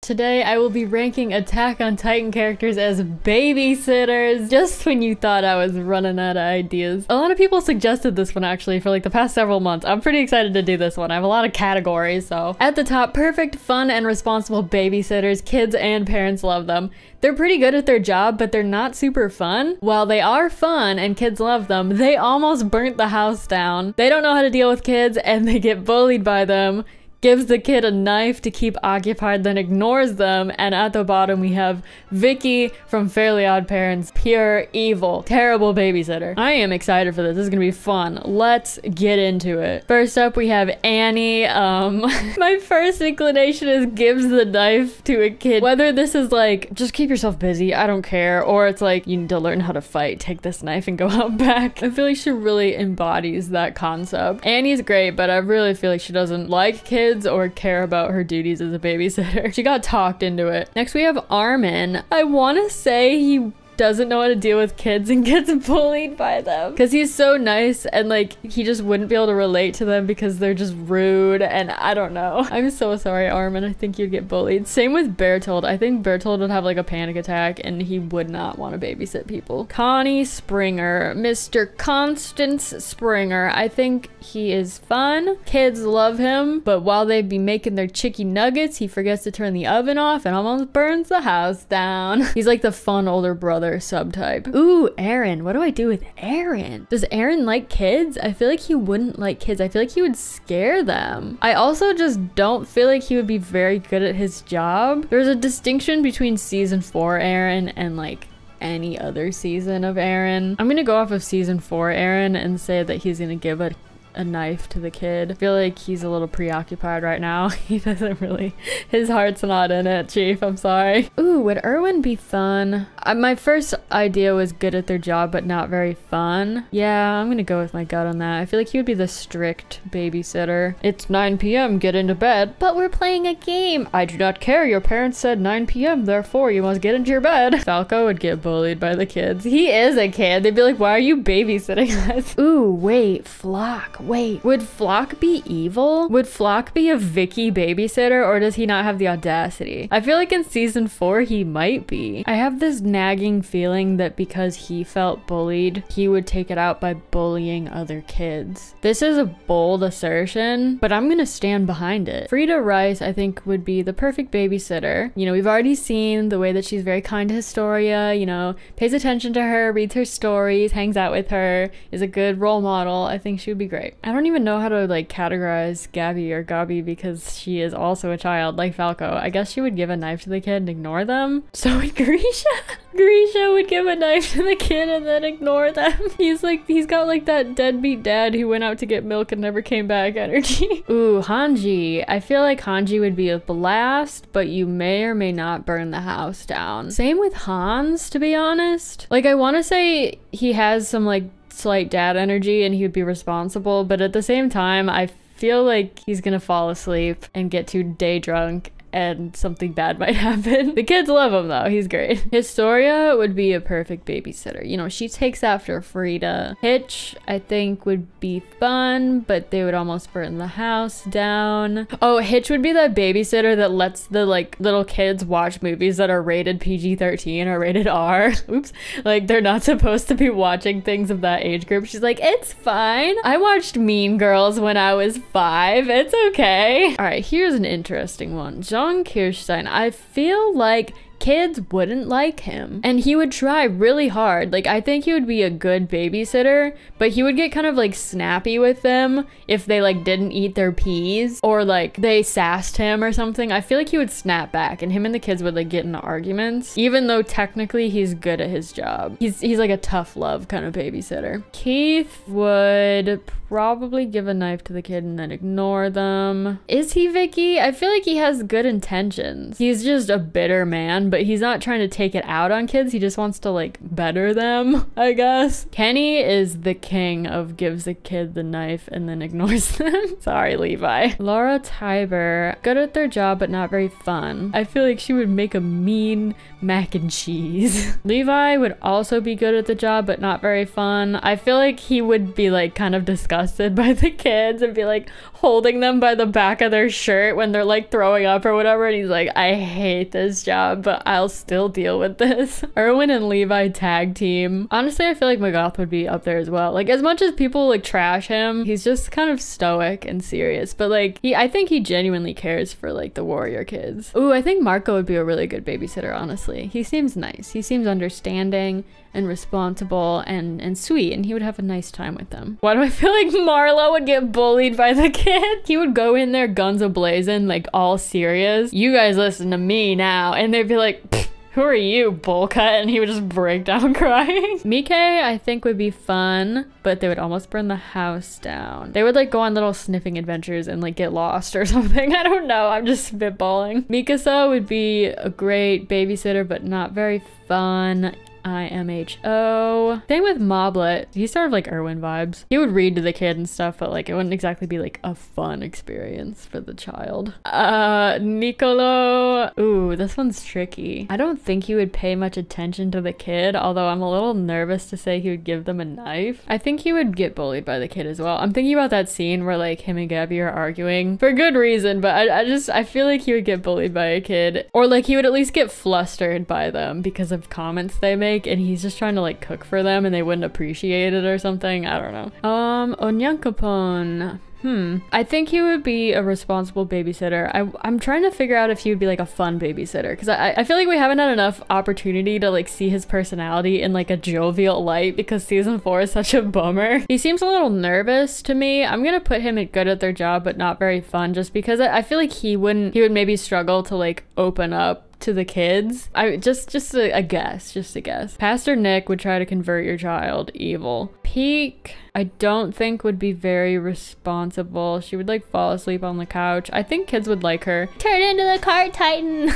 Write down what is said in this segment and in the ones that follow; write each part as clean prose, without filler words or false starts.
Today I will be ranking Attack on Titan characters as babysitters, just when you thought I was running out of ideas. A lot of people suggested this one actually for like the past several months. I'm pretty excited to do this one. I have a lot of categories, so. At the top, perfect, fun, and responsible babysitters. Kids and parents love them. They're pretty good at their job, but they're not super fun. While they are fun and kids love them, they almost burnt the house down. They don't know how to deal with kids and they get bullied by them. Gives the kid a knife to keep occupied, then ignores them. And at the bottom we have Vicky from Fairly Odd Parents, pure evil, terrible babysitter. I am excited for this. This is gonna be fun. Let's get into it. First up we have Annie. My first inclination is gives the knife to a kid. Whether this is like, just keep yourself busy, I don't care, or it's like, you need to learn how to fight, take this knife and go out back. I feel like she really embodies that concept. Annie's great, but I really feel like she doesn't like kids or care about her duties as a babysitter. She got talked into it. Next we have Armin. I want to say he doesn't know how to deal with kids and gets bullied by them because he's so nice and like he just wouldn't be able to relate to them because they're just rude, and I don't know. I'm so sorry, Armin. I think you'd get bullied. Same with Bertold. I think Bertold would have like a panic attack and he would not want to babysit people. Connie Springer, Mr. Constance Springer. I think he is fun. Kids love him, but while they be making their chicken nuggets, he forgets to turn the oven off and almost burns the house down. He's like the fun older brother subtype. Ooh, Aaron. What do I do with Aaron? Does Aaron like kids? I feel like he wouldn't like kids. I feel like he would scare them. I also just don't feel like he would be very good at his job. There's a distinction between season 4 Aaron and like any other season of Aaron. I'm gonna go off of season 4 Aaron and say that he's gonna give a knife to the kid. I feel like he's a little preoccupied right now. He doesn't really, his heart's not in it, Chief. I'm sorry. Ooh, would Erwin be fun? My first idea was good at their job, but not very fun. Yeah, I'm gonna go with my gut on that. I feel like he would be the strict babysitter. It's 9 p.m. Get into bed. But we're playing a game. I do not care. Your parents said 9 p.m. Therefore, you must get into your bed. Falco would get bullied by the kids. He is a kid. They'd be like, why are you babysitting us? Ooh, wait, Flock. Wait, would Flock be evil? Would Flock be a Vicky babysitter, or does he not have the audacity? I feel like in season 4 he might be. I have this nagging feeling that because he felt bullied, he would take it out by bullying other kids. This is a bold assertion, but I'm gonna stand behind it. Frida Rice, I think, would be the perfect babysitter. You know, we've already seen the way that she's very kind to Historia, you know, pays attention to her, reads her stories, hangs out with her, is a good role model. I think she would be great. I don't even know how to like categorize Gabby or Gabi because she is also a child like Falco. I guess she would give a knife to the kid and ignore them. So would Grisha. Grisha would give a knife to the kid and then ignore them. He's got like that deadbeat dad who went out to get milk and never came back energy. Ooh, Hanji. I feel like Hanji would be a blast, but you may or may not burn the house down. Same with Hans, to be honest. Like, I want to say he has some like slight dad energy and he would be responsible, but at the same time I feel like he's gonna fall asleep and get too day drunk and something bad might happen. The kids love him though, he's great. Historia would be a perfect babysitter. You know, she takes after Frida. Hitch, I think, would be fun, but they would almost burn the house down. Oh, Hitch would be that babysitter that lets the like little kids watch movies that are rated PG-13 or rated R. Oops. Like they're not supposed to be watching things of that age group. She's like, it's fine. I watched Mean Girls when I was 5. It's okay. All right, here's an interesting one. John Kirstein. I feel like kids wouldn't like him and he would try really hard. Like, I think he would be a good babysitter, but he would get kind of like snappy with them if they like didn't eat their peas or like they sassed him or something. I feel like he would snap back and him and the kids would like get into arguments, even though technically he's good at his job. He's like a tough love kind of babysitter. Keith would probably give a knife to the kid and then ignore them. Is he Vicky? I feel like he has good intentions. He's just a bitter man, but but he's not trying to take it out on kids. He just wants to like better them, I guess. Kenny is the king of gives a kid the knife and then ignores them. Sorry, Levi. Laura Tiber, good at their job, but not very fun. I feel like she would make a mean mac and cheese. Levi would also be good at the job, but not very fun. I feel like he would be like kind of disgusted by the kids and be like holding them by the back of their shirt when they're like throwing up or whatever, and he's like, I hate this job, but I'll still deal with this. Erwin and Levi tag team. Honestly, I feel like McGoth would be up there as well. Like, as much as people like trash him, he's just kind of stoic and serious, but like I think he genuinely cares for like the warrior kids. Ooh, I think Marco would be a really good babysitter, honestly. He seems nice. He seems understanding and responsible and sweet, and he would have a nice time with them. Why do I feel like Marlo would get bullied by the kid? He would go in there guns a-blazing, like all serious. You guys listen to me now. And they'd be like, who are you, bull cut? And he would just break down crying. Mike, I think, would be fun, but they would almost burn the house down. They would like go on little sniffing adventures and like get lost or something. I don't know. I'm just spitballing. Mikasa would be a great babysitter, but not very fun. IMHO. Same with Moblet. He's sort of like Erwin vibes. He would read to the kid and stuff, but like it wouldn't exactly be like a fun experience for the child. Nicolo. Ooh, this one's tricky. I don't think he would pay much attention to the kid, although I'm a little nervous to say he would give them a knife. I think he would get bullied by the kid as well. I'm thinking about that scene where like him and Gabby are arguing for good reason, but I feel like he would get bullied by a kid, or like he would at least get flustered by them because of comments they make, and he's just trying to like cook for them and they wouldn't appreciate it or something. I don't know. Onyankopon. I think he would be a responsible babysitter. I'm trying to figure out if he would be like a fun babysitter, because I feel like we haven't had enough opportunity to like see his personality in like a jovial light, because season 4 is such a bummer. He seems a little nervous to me. I'm gonna put him at good at their job but not very fun, just because I feel like he would maybe struggle to like open up to the kids. Just a guess. Pastor Nick would try to convert your child. Evil. Peak, I don't think would be very responsible. She would like fall asleep on the couch. I think kids would like her. Turn into the cart titan.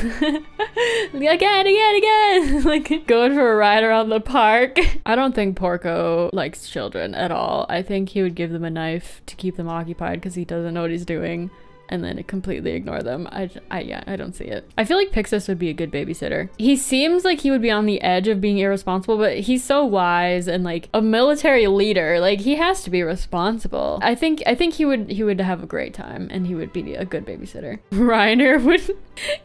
again. Like going for a ride around the park. I don't think Porco likes children at all. I think he would give them a knife to keep them occupied because he doesn't know what he's doing, and then completely ignore them. Yeah, I don't see it. I feel like Pixis would be a good babysitter. He seems like he would be on the edge of being irresponsible, but he's so wise and like a military leader. Like he has to be responsible. I think he would have a great time, and he would be a good babysitter. Reiner would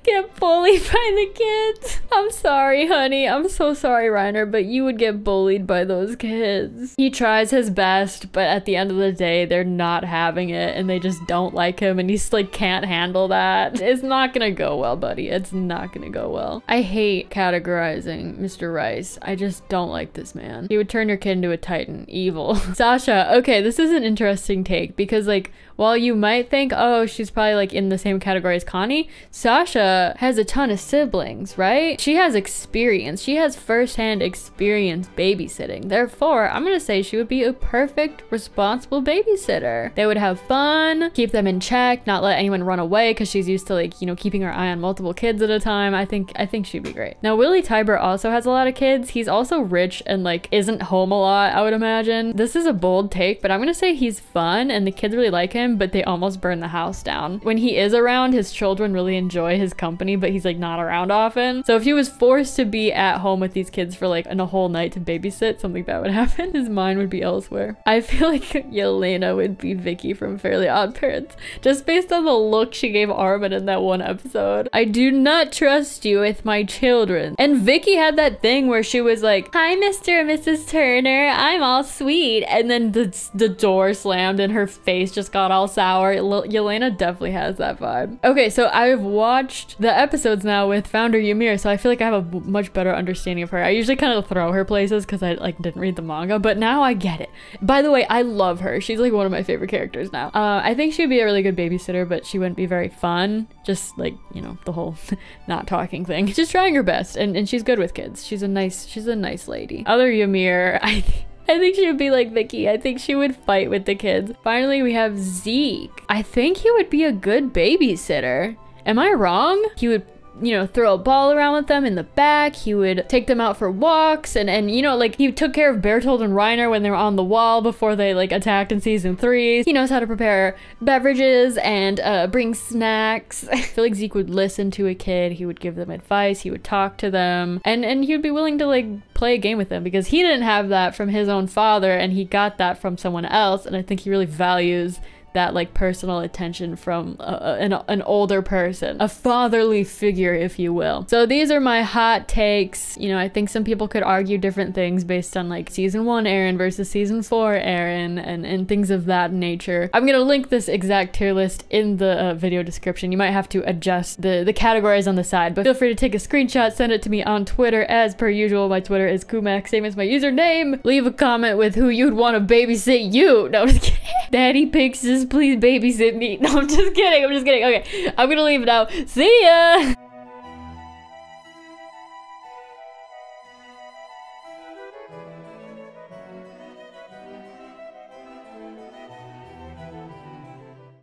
get bullied by the kids. I'm sorry, honey. I'm so sorry, Reiner, but you would get bullied by those kids. He tries his best, but at the end of the day, they're not having it, and they just don't like him, and he's like can't handle that. It's not gonna go well, buddy. It's not gonna go well. I hate categorizing Mr. Rice. I just don't like this man. He would turn your kid into a titan. Evil. Sasha. Okay, this is an interesting take, because like while you might think, oh, she's probably like in the same category as Connie, Sasha has a ton of siblings, right? She has experience. She has firsthand experience babysitting. Therefore, I'm gonna say she would be a perfect, responsible babysitter. They would have fun, keep them in check, not let anyone run away, because she's used to like, you know, keeping her eye on multiple kids at a time. I think she'd be great. Now, Willie Tiber also has a lot of kids. He's also rich and like isn't home a lot, I would imagine. This is a bold take, but I'm gonna say he's fun and the kids really like him, but they almost burn the house down. When he is around, his children really enjoy his company, but he's like not around often. So if he was forced to be at home with these kids for like a whole night to babysit, something bad would happen. His mind would be elsewhere. I feel like Yelena would be Vicky from Fairly Odd Parents, just based on the look she gave Armin in that one episode. I do not trust you with my children. And Vicky had that thing where she was like, hi, Mr. and Mrs. Turner, I'm all sweet. And then the door slammed and her face just got all sour. Yelena definitely has that vibe. Okay, so I've watched the episodes now with founder Ymir, so I feel like I have a much better understanding of her. I usually kind of throw her places because I like didn't read the manga, but now I get it. By the way, I love her. She's like one of my favorite characters now. I think she'd be a really good babysitter, but she wouldn't be very fun. Just like, you know, the whole not talking thing. She's trying her best, and she's good with kids. She's a nice lady. Other Ymir, I think she would be like Vicky. I think she would fight with the kids. Finally, we have Zeke. I think he would be a good babysitter. Am I wrong? He would you know, throw a ball around with them in the back. He would take them out for walks, and you know, like, he took care of Bertold and Reiner when they were on the wall before they like attacked in season 3. He knows how to prepare beverages and bring snacks. I feel like Zeke would listen to a kid. He would give them advice. He would talk to them, and he would be willing to like play a game with them because he didn't have that from his own father, and he got that from someone else. And I think he really values that like personal attention from an older person, a fatherly figure, if you will. So these are my hot takes. You know, I think some people could argue different things based on like season 1 Eren versus season 4 Eren and things of that nature. I'm gonna link this exact tier list in the video description. You might have to adjust the categories on the side, but feel free to take a screenshot, send it to me on Twitter as per usual. My Twitter is Koomaxx, same as my username. Leave a comment with who you'd want to babysit you. No, I'm just kidding. Daddy Pixis, please babysit me. No, I'm just kidding. I'm just kidding. Okay, I'm gonna leave now. See ya!